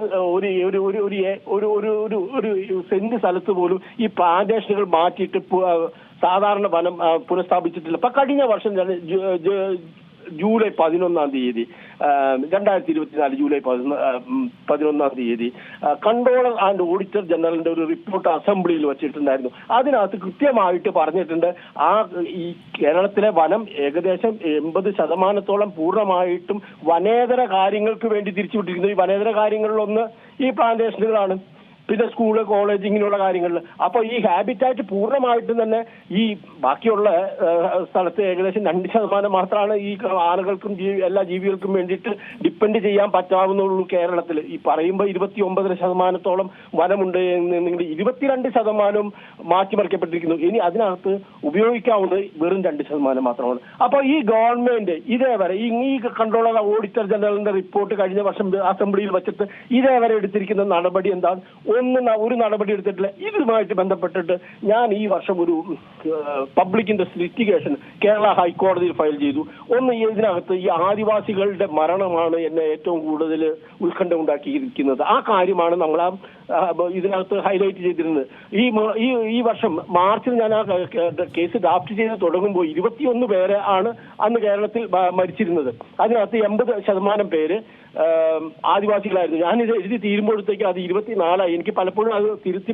ഒരു സെന്റ് സ്ഥലത്ത് പോലും ഈ പ്ലാന്റേഷനുകൾ മാറ്റിയിട്ട് സാധാരണ വനം പുനഃസ്ഥാപിച്ചിട്ടില്ല. ഇപ്പൊ കഴിഞ്ഞ വർഷം ജൂലൈ 11-ാം തീയതി 2024 ജൂലൈ 11-ാം തീയതി കൺട്രോളർ ആൻഡ് ഓഡിറ്റർ ജനറലിന്റെ ഒരു റിപ്പോർട്ട് അസംബ്ലിയിൽ വെച്ചിട്ടുണ്ടായിരുന്നു. അതിനകത്ത് കൃത്യമായിട്ട് പറഞ്ഞിട്ടുണ്ട് ഈ കേരളത്തിലെ വനം ഏകദേശം 80% പൂർണ്ണമായിട്ടും വനേതര കാര്യങ്ങൾക്ക് വേണ്ടി തിരിച്ചുവിട്ടിരിക്കുന്നു. ഈ വനേതര കാര്യങ്ങളിലൊന്ന് ഈ പ്ലാന്റേഷനുകളാണ്, പിന്നെ സ്കൂള്, കോളേജ്, ഇങ്ങനെയുള്ള കാര്യങ്ങളിൽ. അപ്പോൾ ഈ ഹാബിറ്റാറ്റ് പൂർണ്ണമായിട്ടും തന്നെ ഈ ബാക്കിയുള്ള സ്ഥലത്ത് ഏകദേശം 2% മാത്രമാണ് ഈ ആനകൾക്കും എല്ലാ ജീവികൾക്കും വേണ്ടിയിട്ട് ഡിപ്പെൻഡ് ചെയ്യാൻ പറ്റാവുന്നുള്ളൂ കേരളത്തിൽ. ഈ പറയുമ്പോൾ 29% വനമുണ്ട് എന്നുണ്ടെങ്കിൽ 22% മാറ്റിമറിക്കപ്പെട്ടിരിക്കുന്നു. ഇനി അതിനകത്ത് ഉപയോഗിക്കാവുന്നത് വെറും 2% മാത്രമാണ്. അപ്പോൾ ഈ ഗവൺമെന്റ് ഇതേവരെ ഈ കൺട്രോളർ ഓഡിറ്റർ ജനറലിന്റെ റിപ്പോർട്ട് കഴിഞ്ഞ വർഷം അസംബ്ലിയിൽ വെച്ചിട്ട് ഇതേവരെ എടുത്തിരിക്കുന്ന നടപടി എന്താണ്? ഒരു നടപടി എടുത്തിട്ടില്ല. ഇതുമായിട്ട് ബന്ധപ്പെട്ടിട്ട് ഞാൻ ഈ വർഷം ഒരു പബ്ലിക് ഇൻട്രസ്റ്റ് ലിറ്റിഗേഷൻ കേരള ഹൈക്കോടതിയിൽ ഫയൽ ചെയ്തു. ഇതിനകത്ത് ഈ ആദിവാസികളുടെ മരണമാണ് എന്നെ ഏറ്റവും കൂടുതൽ ഉത്കണ്ഠ ഉണ്ടാക്കിയിരിക്കുന്നത്. ആ കാര്യമാണ് നമ്മൾ ഇതിനകത്ത് ഹൈലൈറ്റ് ചെയ്തിരുന്നത്. ഈ വർഷം മാർച്ചിൽ ഞാൻ ആ കേസ് ഡ്രാഫ്റ്റ് ചെയ്ത് തുടങ്ങുമ്പോൾ 21 പേര് ആണ് അന്ന് കേരളത്തിൽ മരിച്ചിരുന്നത്. അതിനകത്ത് 80% പേര് ആദിവാസികളായിരുന്നു. ഞാനിത് എഴുതി തീരുമ്പോഴത്തേക്ക് അത് 24 എനിക്ക് പലപ്പോഴും അത്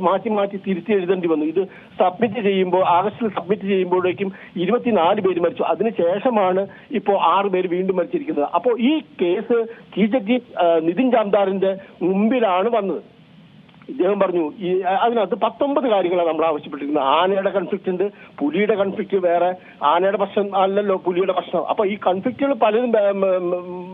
മാറ്റി എഴുതേണ്ടി വന്നു. ഇത് സബ്മിറ്റ് ചെയ്യുമ്പോൾ ആഗസ്റ്റിൽ സബ്മിറ്റ് ചെയ്യുമ്പോഴേക്കും 24 പേര് മരിച്ചു. അതിനുശേഷമാണ് ഇപ്പോൾ 6 പേര് വീണ്ടും മരിച്ചിരിക്കുന്നത്. അപ്പോൾ ഈ കേസ് ചീഫ് ജസ്റ്റിസ് നിതിൻ ജാംദാറിന്റെ മുമ്പിലാണ് വന്നത്. ഇദ്ദേഹം പറഞ്ഞു അതിനകത്ത് 19 കാര്യങ്ങളാണ് നമ്മൾ ആവശ്യപ്പെട്ടിരിക്കുന്നത്. ആനയുടെ കൺഫ്ലിക്റ്റ് ഉണ്ട്, പുലിയുടെ കൺഫ്ലിക്റ്റ് വേറെ, ആനയുടെ പ്രശ്നം അല്ലല്ലോ പുലിയുടെ പ്രശ്നം. അപ്പൊ ഈ കൺഫ്ലിക്റ്റുകൾ പലതും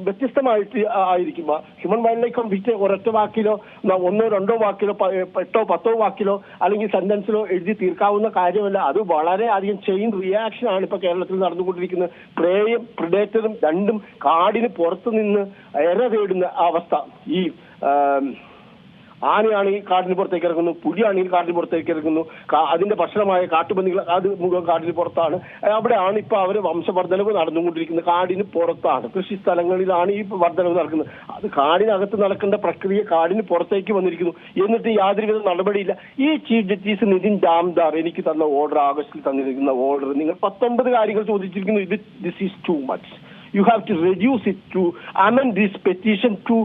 വ്യത്യസ്തമായിട്ട് ആയിരിക്കും. ഹ്യൂമൻ വൈൽഡ് ലൈഫ് കൺഫ്ലിക്റ്റ് ഒരൊറ്റ വാക്കിലോ 1-2 വാക്കിലോ 8-10 വാക്കിലോ അല്ലെങ്കിൽ സെന്റൻസിലോ എഴുതി തീർക്കാവുന്ന കാര്യമല്ല. അത് വളരെ അധികം ചെയിൻ റിയാക്ഷൻ ആണ് ഇപ്പൊ കേരളത്തിൽ നടന്നുകൊണ്ടിരിക്കുന്നത്. പ്രേയും പ്രിഡേറ്ററും രണ്ടും കാടിന് പുറത്തു നിന്ന് ഇര തേടുന്ന അവസ്ഥ. ഈ ആനയാണെങ്കിൽ കാടിന് പുറത്തേക്ക് ഇറങ്ങുന്നു, പുലിയാണെങ്കിൽ കാടിന് പുറത്തേക്ക് ഇറങ്ങുന്നു. അതിന്റെ ഭക്ഷണമായ കാട്ടുപന്നികൾ അത് മുഴുവൻ കാടിന് പുറത്താണ്. അവിടെയാണ് ഇപ്പൊ അവർ വംശവർദ്ധനവ് നടന്നുകൊണ്ടിരിക്കുന്നത്. കാടിന് പുറത്താണ്, കൃഷി സ്ഥലങ്ങളിലാണ് ഈ വർദ്ധനവ് നടക്കുന്നത്. അത് കാടിനകത്ത് നടക്കേണ്ട പ്രക്രിയ കാടിന് പുറത്തേക്ക് വന്നിരിക്കുന്നു. എന്നിട്ട് യാതൊരുവിധ നടപടിയില്ല. ഈ ചീഫ് ജസ്റ്റിസ് നിതിൻ ജാംദാർ എനിക്ക് തന്ന ഓർഡർ, ആഗസ്റ്റിൽ തന്നിരിക്കുന്ന ഓർഡർ, നിങ്ങൾ 19 കാര്യങ്ങൾ ചോദിച്ചിരിക്കുന്നു. This is too much. You have to reduce it to amend this petition to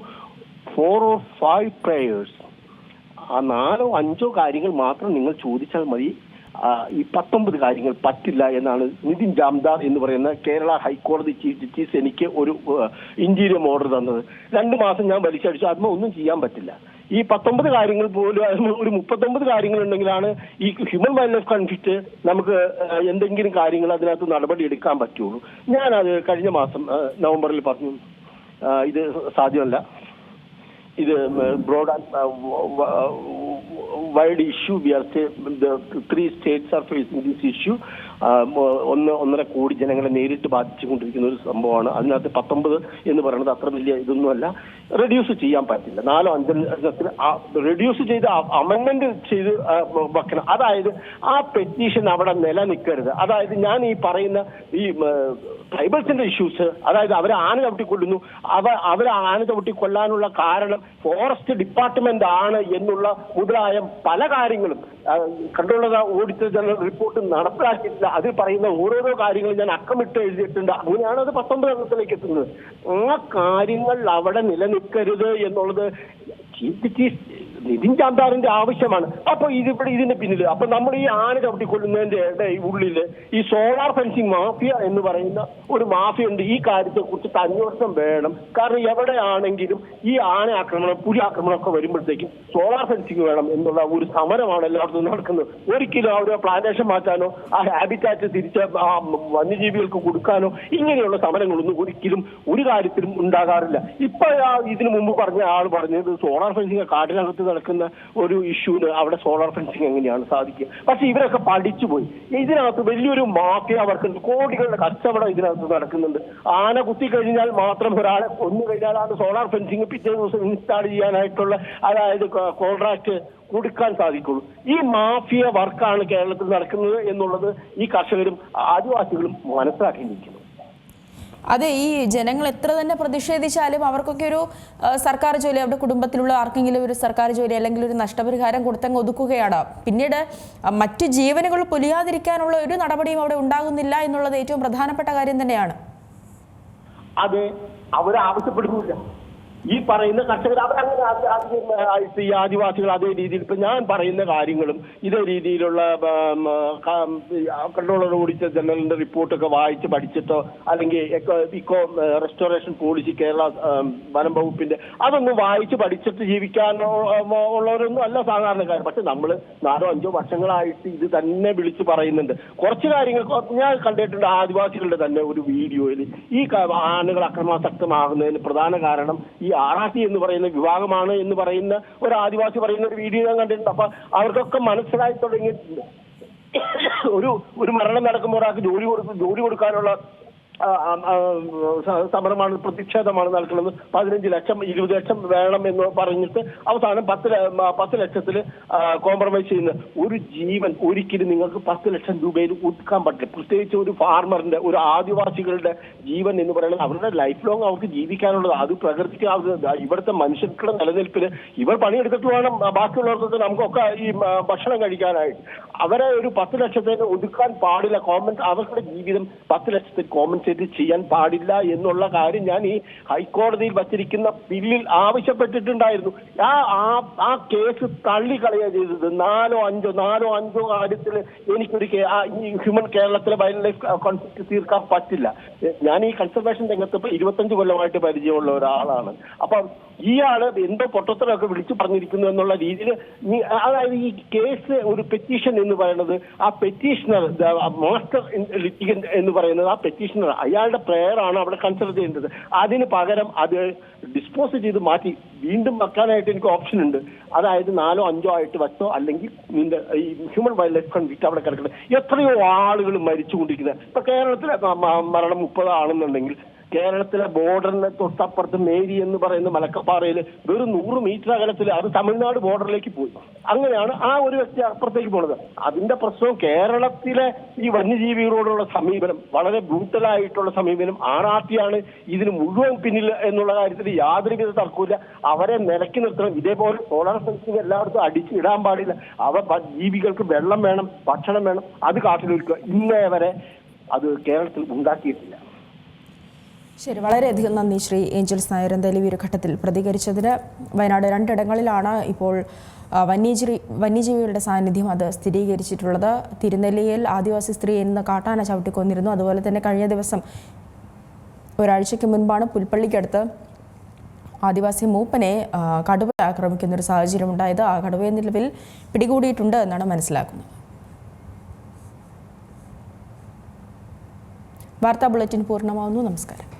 4 or 5 prayers. 4-5 കാര്യങ്ങൾ മാത്രം നിങ്ങൾ ചോദിച്ചാൽ മതി. ഈ 19 കാര്യങ്ങൾ പറ്റില്ല എന്നാണ് നിതിൻ ജാംദാർ എന്ന് പറയുന്ന കേരള ഹൈക്കോടതി ചീഫ് ജസ്റ്റിസ് എനിക്ക് ഒരു ഇന്റീരിയം ഓർഡർ തന്നത്. 2 മാസം ഞാൻ വലിച്ചടിച്ചു. അതിന് ഒന്നും ചെയ്യാൻ പറ്റില്ല. ഈ 19 കാര്യങ്ങൾ പോലും ഒരു 39 കാര്യങ്ങൾ ഉണ്ടെങ്കിലാണ് ഈ ഹ്യൂമൻ വൈൽഡ് ലൈഫ് കൺഫ്ലിക്റ്റ് നമുക്ക് എന്തെങ്കിലും കാര്യങ്ങൾ അതിനകത്ത് നടപടി എടുക്കാൻ പറ്റുള്ളൂ. ഞാനത് കഴിഞ്ഞ മാസം നവംബറിൽ പറഞ്ഞു, ഇത് സാധ്യമല്ല, ഇത് broad and wide issue. We are the 3 states are facing this issue. 1.5 കോടി ജനങ്ങളെ നേരിട്ട് ബാധിച്ചുകൊണ്ടിരിക്കുന്ന ഒരു സംഭവമാണ്. അതിനകത്ത് 19 എന്ന് പറയുന്നത് അത്ര വലിയ ഇതൊന്നുമല്ല. റെഡ്യൂസ് ചെയ്യാൻ പറ്റില്ല. 4-5 റെഡ്യൂസ് ചെയ്ത് അമെൻമെന്റ് ചെയ്ത് വെക്കണം. അതായത് ആ പെറ്റീഷൻ അവിടെ നിലനിൽക്കരുത്. അതായത് ഞാൻ ഈ പറയുന്ന ഈ ട്രൈബൽസിന്റെ ഇഷ്യൂസ്, അതായത് അവരെ ആന ചവിട്ടിക്കൊല്ലുന്നു, അവരെ ആന ചവിട്ടിക്കൊല്ലാനുള്ള കാരണം ഫോറസ്റ്റ് ഡിപ്പാർട്ട്മെന്റ് ആണ് എന്നുള്ള മുതലായ പല കാര്യങ്ങളും കൺട്രോളർ ഓഡിറ്റർ ജനറൽ റിപ്പോർട്ട് നടപ്പിലാക്കിയിട്ടില്ല. അതിൽ പറയുന്ന ഓരോരോ കാര്യങ്ങളും ഞാൻ അക്കമിട്ട് എഴുതിയിട്ടുണ്ട്. അങ്ങനെയാണ് അത് 19 എണ്ണത്തിലേക്ക് എത്തുന്നത്. ആ കാര്യങ്ങൾ അവിടെ നിലനിൽക്കരുത് എന്നുള്ളത് ചീഫ് ജസ്റ്റിസ് നിതിൻ ജാംദാറിന്റെ ആവശ്യമാണ്. അപ്പൊ ഇതിന്റെ പിന്നിൽ അപ്പൊ നമ്മൾ ഈ ആന ചവിട്ടിക്കൊല്ലുന്നതിന്റെ ഉള്ളിൽ ഈ സോളാർ ഫെൻസിങ് മാഫിയ എന്ന് പറയുന്ന ഒരു മാഫിയ ഉണ്ട്. ഈ കാര്യത്തെ കുറിച്ച് അന്വേഷണം വേണം. കാരണം എവിടെയാണെങ്കിലും ഈ ആന ആക്രമണം, പുലി ആക്രമണം ഒക്കെ വരുമ്പോഴത്തേക്കും സോളാർ ഫെൻസിങ് വേണം എന്നുള്ള ഒരു സമരമാണ് എല്ലായിടത്തും നടക്കുന്നത്. ഒരിക്കലും അവിടെ പ്ലാന്റേഷൻ മാറ്റാനോ ആ ഹാബിറ്റാറ്റ് തിരിച്ച് വന്യജീവികൾക്ക് കൊടുക്കാനോ ഇങ്ങനെയുള്ള സമരങ്ങളൊന്നും ഒരിക്കലും ഒരു കാര്യത്തിലും ഉണ്ടാകാറില്ല. ഇപ്പൊ ഇതിനു മുമ്പ് പറഞ്ഞ ആൾ പറഞ്ഞത് സോളാർ ഫെൻസിങ് കാട്ടിനകത്ത് നടക്കുന്ന ഒരു ഇഷ്യൂന് അവിടെ സോളാർ ഫെൻസിങ് എങ്ങനെയാണ് സാധിക്കുക? പക്ഷെ ഇവരൊക്കെ പഠിച്ചുപോയി. ഇതിനകത്ത് വലിയൊരു മാഫിയ വർക്കുണ്ട്, കോടികളുടെ കച്ചവടം ഇതിനകത്ത് നടക്കുന്നുണ്ട്. ആന കുത്തിക്കഴിഞ്ഞാൽ മാത്രം ഒരാളെ കൊന്നു കഴിഞ്ഞാൽ അത് സോളാർ ഫെൻസിങ് പിറ്റേ ദിവസം ഇൻസ്റ്റാൾ ചെയ്യാനായിട്ടുള്ള അതായത് കോൺട്രാക്ട് കൊടുക്കാൻ സാധിക്കുള്ളൂ. ഈ മാഫിയ വർക്കാണ് കേരളത്തിൽ നടക്കുന്നത് എന്നുള്ളത് ഈ കർഷകരും ആദിവാസികളും മനസ്സിലാക്കിയിരിക്കുന്നു. അതെ, ഈ ജനങ്ങൾ എത്ര തന്നെ പ്രതിഷേധിച്ചാലും അവർക്കൊക്കെ ഒരു സർക്കാർ ജോലി, അവരുടെ കുടുംബത്തിലുള്ള ആർക്കെങ്കിലും ഒരു സർക്കാർ ജോലി അല്ലെങ്കിൽ ഒരു നഷ്ടപരിഹാരം കൊടുത്തങ്ങ് ഒതുക്കുകയാണ്. പിന്നീട് മറ്റു ജീവനുകൾ പൊലിയാതിരിക്കാനുള്ള ഒരു നടപടിയും അവിടെ ഉണ്ടാകുന്നില്ല എന്നുള്ളത് ഏറ്റവും പ്രധാനപ്പെട്ട കാര്യം തന്നെയാണ്. അത് അവരാവശ്യപ്പെടുന്നില്ല. ഈ പറയുന്ന കർഷകർ അവരങ്ങനെ ഈ ആദിവാസികൾ അതേ രീതിയിൽ ഇപ്പൊ ഞാൻ പറയുന്ന കാര്യങ്ങളും ഇതേ രീതിയിലുള്ള കൺട്രോളർ ഓടിച്ച ജനറലിന്റെ റിപ്പോർട്ടൊക്കെ വായിച്ച് പഠിച്ചിട്ടോ അല്ലെങ്കിൽ ഇക്കോ റെസ്റ്റോറേഷൻ പോളിസി കേരള വനം വകുപ്പിന്റെ അതൊന്നും വായിച്ച് പഠിച്ചിട്ട് ജീവിക്കാനോ ഉള്ളവരൊന്നും അല്ല സാധാരണക്കാർ. പക്ഷെ നമ്മൾ 4-5 വർഷങ്ങളായിട്ട് ഇത് തന്നെ വിളിച്ചു പറയുന്നുണ്ട്. കുറച്ച് കാര്യങ്ങൾ ഞാൻ കണ്ടിട്ടുണ്ട്. ആദിവാസികളുടെ തന്നെ ഒരു വീഡിയോയിൽ ഈ ആനകൾ അക്രമാസക്തമാകുന്നതിന് പ്രധാന കാരണം ഈ ആറാട്ടി എന്ന് പറയുന്ന വിഭാഗമാണ് എന്ന് പറയുന്ന ഒരു ആദിവാസി പറയുന്ന ഒരു വീഡിയോ ഞാൻ കണ്ടിട്ടുണ്ട്. അപ്പൊ അവർക്കൊക്കെ മനസ്സിലായി തുടങ്ങിയിട്ടുണ്ട്. ഒരു മരണം നടക്കുമ്പോൾ ഒരാൾക്ക് ജോലി കൊടുക്കാനുള്ള സമരമാണ്, പ്രതിഷേധമാണ് നടക്കുന്നത്. 15 ലക്ഷം 20 ലക്ഷം വേണം എന്ന് പറഞ്ഞിട്ട് അവസാനം 10 ലക്ഷത്തിൽ കോംപ്രമൈസ് ചെയ്യുന്ന ഒരു ജീവൻ ഒരിക്കലും നിങ്ങൾക്ക് 10 ലക്ഷം രൂപയിൽ ഒതുക്കാൻ പറ്റില്ല. പ്രത്യേകിച്ച് ഒരു ഫാർമറിന്റെ, ഒരു ആദിവാസികളുടെ ജീവൻ എന്ന് പറയുന്നത് അവരുടെ ലൈഫ് ലോങ് അവർക്ക് ജീവിക്കാനുള്ളത്. അത് പ്രകൃതിക്ക് ഇവിടുത്തെ മനുഷ്യർക്കുള്ള നിലനിൽപ്പിന് ഇവർ പണിയെടുത്തിട്ട് വേണം ബാക്കിയുള്ളവർക്കൊക്കെ നമുക്കൊക്കെ ഈ ഭക്ഷണം കഴിക്കാനായിട്ട്. അവരെ ഒരു 10 ലക്ഷത്തേക്ക് ഒതുക്കാൻ പാടില്ല. അവരുടെ ജീവിതം 10 ലക്ഷത്തിൽ കോമ്പൻസേറ്റ് ചെയ്യാൻ പാടില്ല എന്നുള്ള കാര്യം ഞാൻ ഈ ഹൈക്കോടതിയിൽ വച്ചിരിക്കുന്ന ബില്ലിൽ ആവശ്യപ്പെട്ടിട്ടുണ്ടായിരുന്നു. ആ കേസ് തള്ളിക്കളയുക ചെയ്തത്. 4-5 കാര്യത്തിൽ എനിക്കൊരു ഹ്യൂമൻ കേരളത്തിലെ വൈൽഡ് ലൈഫ് കോൺഫ്ലിക്റ്റ് തീർക്കാൻ പറ്റില്ല. ഞാൻ ഈ കൺസർവേഷൻ രംഗത്ത് ഇപ്പൊ 25 കൊല്ലമായിട്ട് പരിചയമുള്ള ഒരാളാണ്. അപ്പൊ ഇയാള് എന്തോ പൊട്ടത്തരമൊക്കെ വിളിച്ചു പറഞ്ഞിരിക്കുന്നു എന്നുള്ള രീതിയിൽ അതായത് ഈ കേസ് ഒരു പെറ്റീഷൻ എന്ന് പറയുന്നത് ആ പെറ്റീഷണർ മാസ്റ്റർ ലിറ്റിഗന്റ് എന്ന് പറയുന്നത് ആ പെറ്റീഷണർ അയാളുടെ പ്രയറാണ് അവിടെ കൺസിഡർ ചെയ്യേണ്ടത്. അതിന് പകരം അത് ഡിസ്പോസ് ചെയ്ത് മാറ്റി വീണ്ടും വെക്കാനായിട്ട് എനിക്ക് ഓപ്ഷൻ ഉണ്ട്. അതായത് 4-5 ആയിട്ട് വെച്ചോ, അല്ലെങ്കിൽ നിന്റെ ഈ ഹ്യൂമൻ വൈൽഡ് ലൈഫ് കോൺഫ്ലിക്റ്റ് അവിടെ കിടക്കുന്നത്. എത്രയോ ആളുകൾ മരിച്ചുകൊണ്ടിരിക്കുന്നത്. ഇപ്പൊ കേരളത്തിലെ മരണം 30 ആണെന്നുണ്ടെങ്കിൽ കേരളത്തിലെ ബോർഡറിന് തൊട്ടപ്പുറത്ത് മേരി എന്ന് പറയുന്ന മലക്കപ്പാറയിൽ വെറും 100 മീറ്റർ അകലത്തിൽ അത് തമിഴ്നാട് ബോർഡറിലേക്ക് പോയി. അങ്ങനെയാണ് ആ ഒരു വ്യക്തി അപ്പുറത്തേക്ക് പോണത്. അതിന്റെ പ്രശ്നവും കേരളത്തിലെ ഈ വന്യജീവികളോടുള്ള സമീപനം വളരെ ബ്രൂട്ടലായിട്ടുള്ള സമീപനം ആറാട്ടിയാണ് ഇതിന് മുഴുവൻ പിന്നിൽ എന്നുള്ള കാര്യത്തിൽ യാതൊരുവിധ തർക്കമില്ല. അവരെ നിലക്കി നിർത്തണം. ഇതേപോലെ സോളാർ ഫെൻസിങ് എല്ലായിടത്തും അടിച്ചിടാൻ പാടില്ല. ജീവികൾക്ക് വെള്ളം വേണം, ഭക്ഷണം വേണം, അത് കാട്ടിലൊരുക്കുക. ഇന്നേ വരെ അത് കേരളത്തിൽ ഉണ്ടാക്കിയിട്ടില്ല. ശരി, വളരെയധികം നന്ദി ശ്രീ ഏഞ്ചൽസ് നായർ. എന്തായാലും ഈ ഒരു ഘട്ടത്തിൽ പ്രതികരിച്ചതിന്. വയനാട് 2 ഇടങ്ങളിലാണ് ഇപ്പോൾ വന്യജീവികളുടെ സാന്നിധ്യം അത് സ്ഥിരീകരിച്ചിട്ടുള്ളത്. തിരുനെല്ലിയിൽ ആദിവാസി സ്ത്രീ എന്ന് കാട്ടാന ചവിട്ടിക്കൊന്നിരുന്നു. അതുപോലെ തന്നെ കഴിഞ്ഞ ദിവസം ഒരാഴ്ചയ്ക്ക് മുൻപാണ് പുൽപ്പള്ളിക്കടുത്ത് ആദിവാസി മൂപ്പനെ കടുവ ആക്രമിക്കുന്ന ഒരു സാഹചര്യം ഉണ്ടായത്. ആ കടുവയെ നിലവിൽ പിടികൂടിയിട്ടുണ്ട് എന്നാണ് മനസ്സിലാക്കുന്നത്. വാർത്താ ബുള്ളറ്റിൻ പൂർണ്ണമാവുന്നു. നമസ്കാരം.